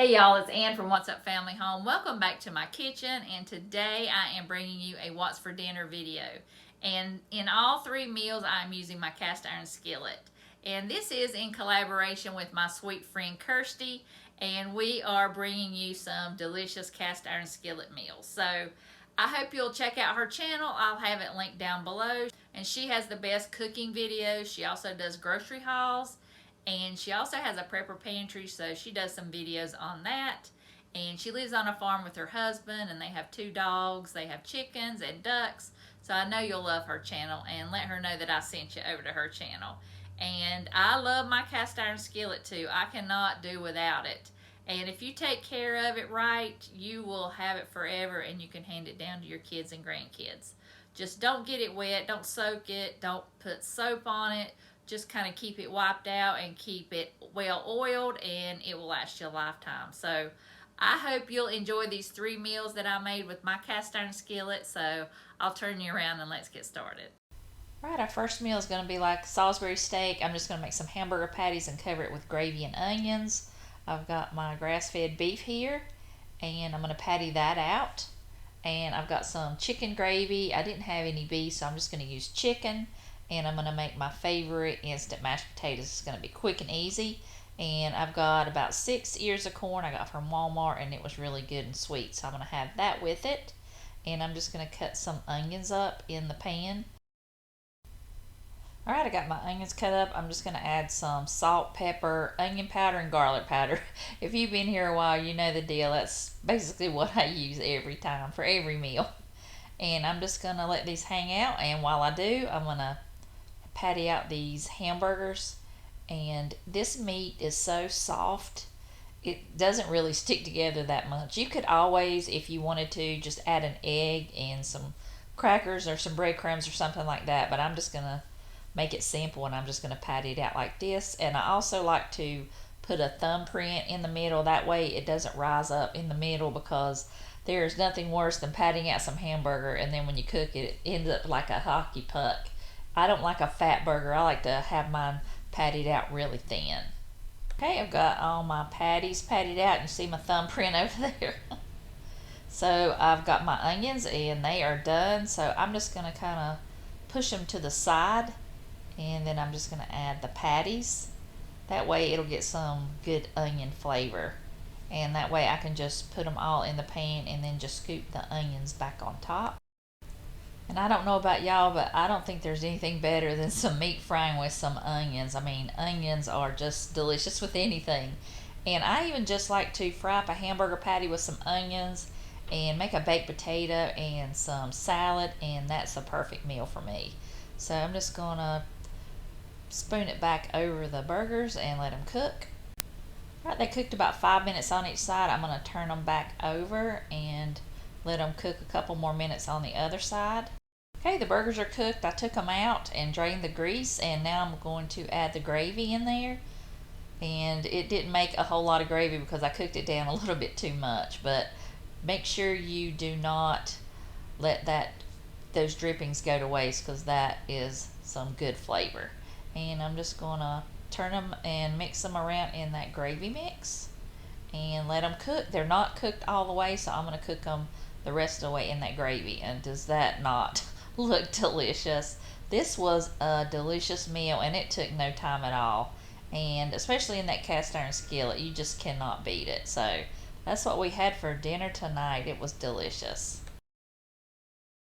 Hey y'all, it's Ann from What's Up Family Home. Welcome back to my kitchen, and today I am bringing you a What's for Dinner video. And in all three meals I'm using my cast iron skillet. And this is in collaboration with my sweet friend Kirsti, and we are bringing you some delicious cast iron skillet meals. So I hope you'll check out her channel. I'll have it linked down below. And she has the best cooking videos. She also does grocery hauls. And she also has a prepper pantry, so she does some videos on that. And she lives on a farm with her husband, and they have 2 dogs. They have chickens and ducks. So I know you'll love her channel, and let her know that I sent you over to her channel. And I love my cast iron skillet too. I cannot do without it. And if you take care of it right, you will have it forever, and you can hand it down to your kids and grandkids. Just don't get it wet, don't soak it, don't put soap on it. Just kind of keep it wiped out and keep it well oiled, and it will last you a lifetime. So I hope you'll enjoy these 3 meals that I made with my cast iron skillet. So I'll turn you around and let's get started. All right, our first meal is going to be like Salisbury steak. I'm just going to make some hamburger patties and cover it with gravy and onions. I've got my grass-fed beef here, and I'm going to patty that out. And I've got some chicken gravy. I didn't have any beef, so I'm just going to use chicken. And I'm going to make my favorite instant mashed potatoes. It's going to be quick and easy. And I've got about 6 ears of corn I got from Walmart, and it was really good and sweet. So I'm going to have that with it. And I'm just going to cut some onions up in the pan. Alright, I got my onions cut up. I'm just going to add some salt, pepper, onion powder, and garlic powder. If you've been here a while, you know the deal. That's basically what I use every time for every meal. And I'm just going to let these hang out. And while I do, I'm going to patty out these hamburgers. And this meat is so soft, it doesn't really stick together that much. You could always, if you wanted to, just add an egg and some crackers or some breadcrumbs or something like that, but I'm just gonna make it simple, and I'm just gonna patty it out like this. And I also like to put a thumbprint in the middle, that way it doesn't rise up in the middle, because there's nothing worse than patting out some hamburger and then when you cook it, it ends up like a hockey puck. I don't like a fat burger. I like to have mine patted out really thin. Okay, I've got all my patties patted out. You see my thumbprint over there. So I've got my onions, and they are done. So I'm just going to kind of push them to the side, and then I'm just going to add the patties. That way it'll get some good onion flavor. And that way I can just put them all in the pan and then just scoop the onions back on top. And I don't know about y'all, but I don't think there's anything better than some meat frying with some onions. I mean, onions are just delicious with anything. And I even just like to fry up a hamburger patty with some onions and make a baked potato and some salad, and that's a perfect meal for me. So I'm just going to spoon it back over the burgers and let them cook. All right, they cooked about 5 minutes on each side. I'm going to turn them back over and let them cook a couple more minutes on the other side. Okay, the burgers are cooked. I took them out and drained the grease, and now I'm going to add the gravy in there. And it didn't make a whole lot of gravy because I cooked it down a little bit too much, but make sure you do not let those drippings go to waste, because that is some good flavor. And I'm just going to turn them and mix them around in that gravy mix and let them cook. They're not cooked all the way, so I'm going to cook them the rest of the way in that gravy. And does that not look delicious? This was a delicious meal, and it took no time at all. And especially in that cast iron skillet, you just cannot beat it. So that's what we had for dinner tonight. It was delicious.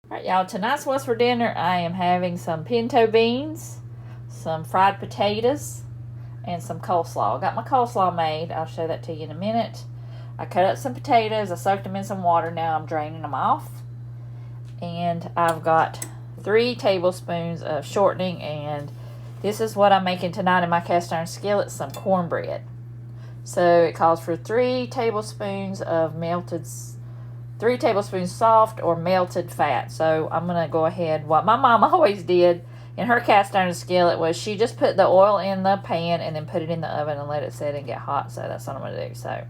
Alright y'all, tonight's what's for dinner. I am having some pinto beans, some fried potatoes, and some coleslaw. I got my coleslaw made. I'll show that to you in a minute. I cut up some potatoes. I soaked them in some water. Now I'm draining them off. And I've got 3 tablespoons of shortening, and this is what I'm making tonight in my cast iron skillet, some cornbread. So it calls for 3 tablespoons of 3 tablespoons soft or melted fat. So I'm going to go ahead, what my mom always did in her cast iron skillet was she just put the oil in the pan and then put it in the oven and let it sit and get hot. So that's what I'm going to do. So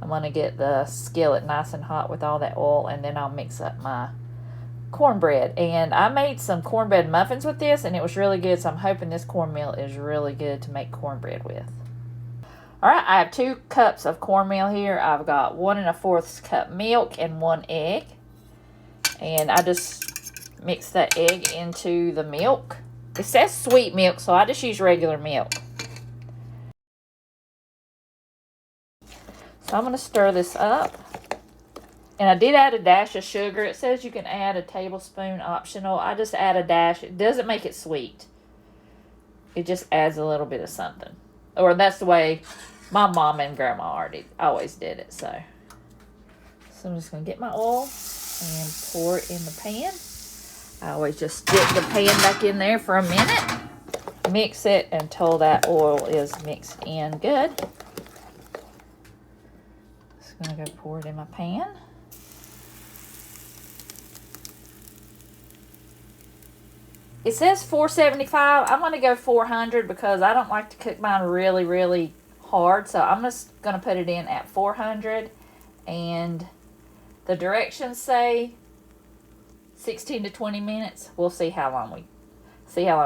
I'm going to get the skillet nice and hot with all that oil, and then I'll mix up my cornbread. And I made some cornbread muffins with this, and it was really good. So I'm hoping this cornmeal is really good to make cornbread with. Alright, I have 2 cups of cornmeal here. I've got 1 1/4 cup milk and 1 egg. And I just mix that egg into the milk. It says sweet milk, so I just use regular milk. So I'm going to stir this up. And I did add a dash of sugar. It says you can add a tablespoon optional. I just add a dash. It doesn't make it sweet. It just adds a little bit of something. Or that's the way my mom and grandma always did it. So I'm just going to get my oil and pour it in the pan. I always just stick the pan back in there for a minute. Mix it until that oil is mixed in good. Just going to go pour it in my pan. It says 475. I'm going to go 400 because I don't like to cook mine really, really hard. So I'm just going to put it in at 400. And the directions say 16 to 20 minutes. We'll see how long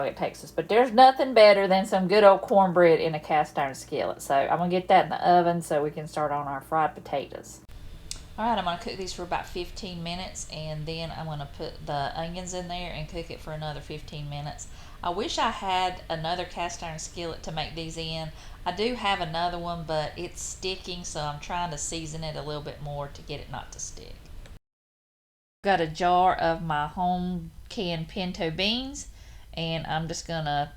it takes us. But there's nothing better than some good old cornbread in a cast iron skillet. So I'm going to get that in the oven so we can start on our fried potatoes. Alright, I'm going to cook these for about 15 minutes, and then I'm going to put the onions in there and cook it for another 15 minutes. I wish I had another cast iron skillet to make these in. I do have another one, but it's sticking, so I'm trying to season it a little bit more to get it not to stick. Got a jar of my home canned pinto beans, and I'm just going to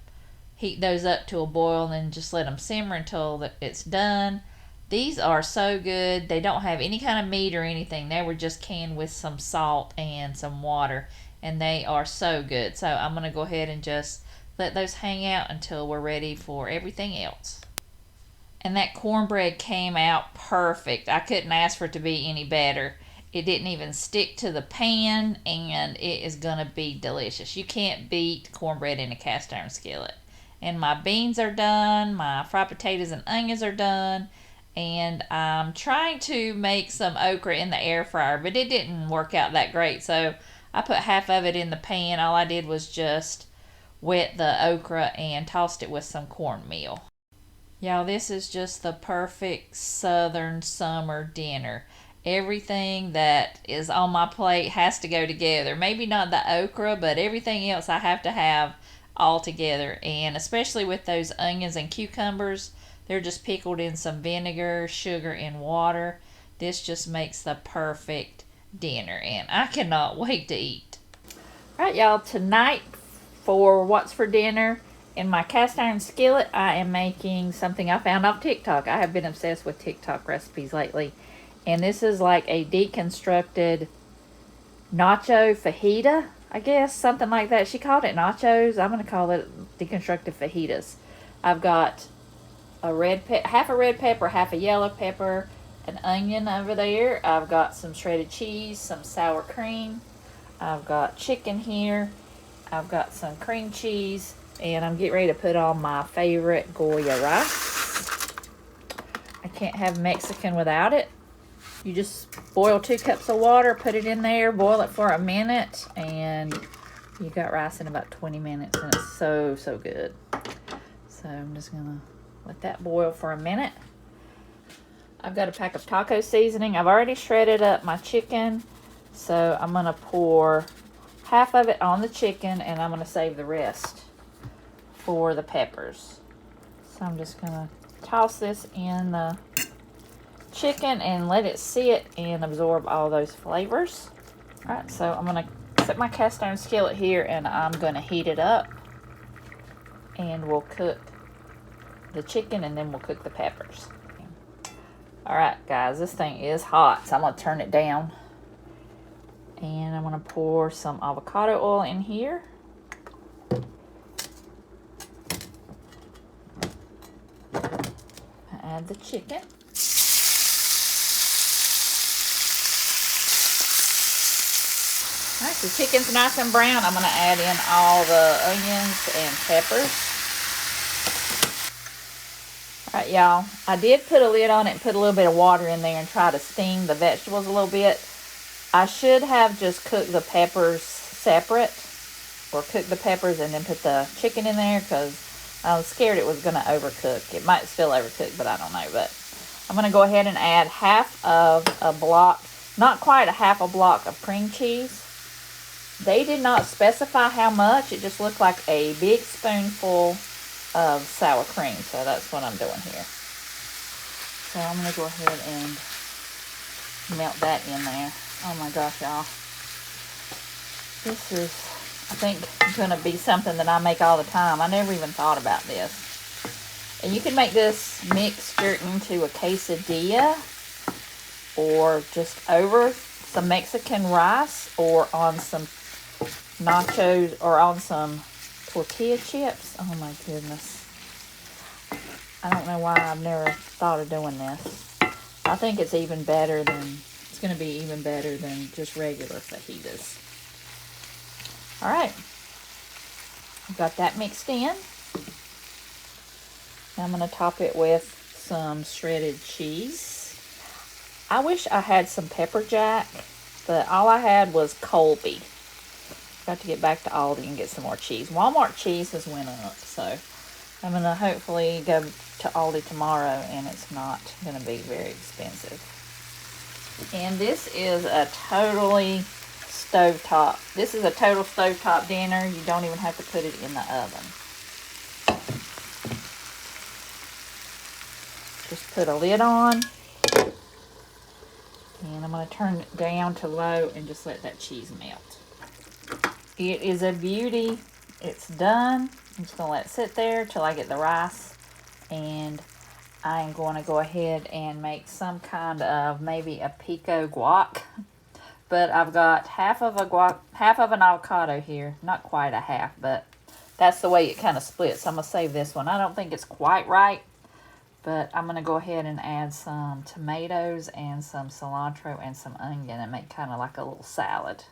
heat those up to a boil and then just let them simmer until it's done. These are so good. They don't have any kind of meat or anything. They were just canned with some salt and some water, and they are so good. So I'm going to go ahead and just let those hang out until we're ready for everything else. And that cornbread came out perfect. I couldn't ask for it to be any better. It didn't even stick to the pan, and it is going to be delicious. You can't beat cornbread in a cast iron skillet. And my beans are done. My fried potatoes and onions are done. And I'm trying to make some okra in the air fryer, but it didn't work out that great. So I put half of it in the pan. All I did was just wet the okra and tossed it with some cornmeal. Y'all, this is just the perfect southern summer dinner. Everything that is on my plate has to go together. Maybe not the okra, but everything else I have to have all together. And especially with those onions and cucumbers, they're just pickled in some vinegar, sugar, and water. This just makes the perfect dinner, and I cannot wait to eat. Alright, y'all, tonight for what's for dinner, in my cast iron skillet, I am making something I found off TikTok. I have been obsessed with TikTok recipes lately. And this is like a deconstructed nacho fajita, I guess, something like that. She called it nachos. I'm going to call it deconstructed fajitas. I've got half a red pepper, half a yellow pepper, an onion over there. I've got some shredded cheese, some sour cream. I've got chicken here. I've got some cream cheese, and I'm getting ready to put on my favorite Goya rice. I can't have Mexican without it. You just boil 2 cups of water, put it in there, boil it for a minute, and you got rice in about 20 minutes, and it's so, so good. So I'm just going to let that boil for a minute. I've got a pack of taco seasoning. I've already shredded up my chicken, so I'm going to pour half of it on the chicken, and I'm going to save the rest for the peppers. So I'm just going to toss this in the chicken and let it sit and absorb all those flavors. Alright, so I'm going to set my cast iron skillet here, and I'm going to heat it up, and we'll cook the chicken, and then we'll cook the peppers. Alright guys, this thing is hot, so I'm going to turn it down. And I'm going to pour some avocado oil in here. Add the chicken. Alright, so chicken's nice and brown. I'm going to add in all the onions and peppers. Alright, y'all, I did put a lid on it and put a little bit of water in there and try to steam the vegetables a little bit. I should have just cooked the peppers separate, or cook the peppers and then put the chicken in there, because I was scared it was going to overcook. It might still overcook, but I don't know. But I'm going to go ahead and add half of a block, not quite a half a block of cream cheese. They did not specify how much. It just looked like a big spoonful of sour cream. So that's what I'm doing here. So I'm going to go ahead and melt that in there. Oh my gosh, y'all. This is, I think, going to be something that I make all the time. I never even thought about this. And you can make this mixture into a quesadilla or just over some Mexican rice or on some nachos or on some tortilla chips. Oh my goodness. I don't know why I've never thought of doing this. I think it's even better than, it's going to be even better than just regular fajitas. All right. I've got that mixed in. Now I'm going to top it with some shredded cheese. I wish I had some pepper jack, but all I had was Colby. Got to get back to Aldi and get some more cheese. Walmart cheese has went up, so I'm going to hopefully go to Aldi tomorrow and it's not going to be very expensive. And this is a totally stovetop. This is a total stovetop dinner. You don't even have to put it in the oven. Just put a lid on. And I'm going to turn it down to low and just let that cheese melt. It is a beauty. It's done. I'm just going to let it sit there till I get the rice. And I am going to go ahead and make some kind of maybe a pico guac. But I've got half of an avocado here. Not quite a half, but that's the way it kind of splits. So I'm going to save this one. I don't think it's quite right. But I'm going to go ahead and add some tomatoes and some cilantro and some onion and make kind of like a little salad.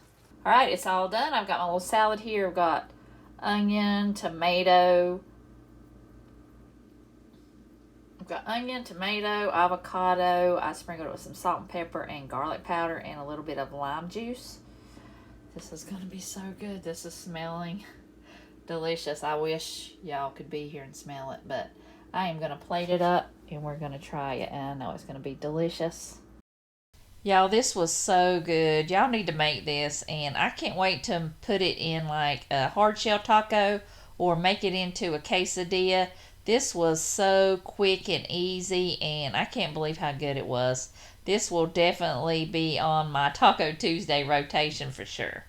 Alright, it's all done. I've got my little salad here. I've got onion, tomato. I've got onion, tomato, avocado. I sprinkled it with some salt and pepper and garlic powder and a little bit of lime juice. This is going to be so good. This is smelling delicious. I wish y'all could be here and smell it, but I am going to plate it up and we're going to try it. And I know it's going to be delicious. Y'all, this was so good. Y'all need to make this, and I can't wait to put it in like a hard shell taco or make it into a quesadilla. This was so quick and easy, and I can't believe how good it was. This will definitely be on my Taco Tuesday rotation for sure.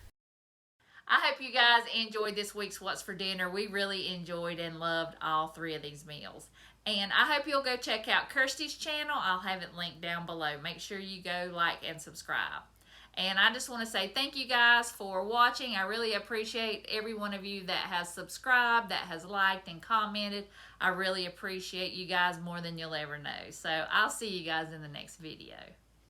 I hope you guys enjoyed this week's What's for Dinner. We really enjoyed and loved all three of these meals. And I hope you'll go check out Kirsti's channel. I'll have it linked down below. Make sure you go like and subscribe. And I just want to say thank you guys for watching. I really appreciate every one of you that has subscribed, that has liked and commented. I really appreciate you guys more than you'll ever know. So I'll see you guys in the next video.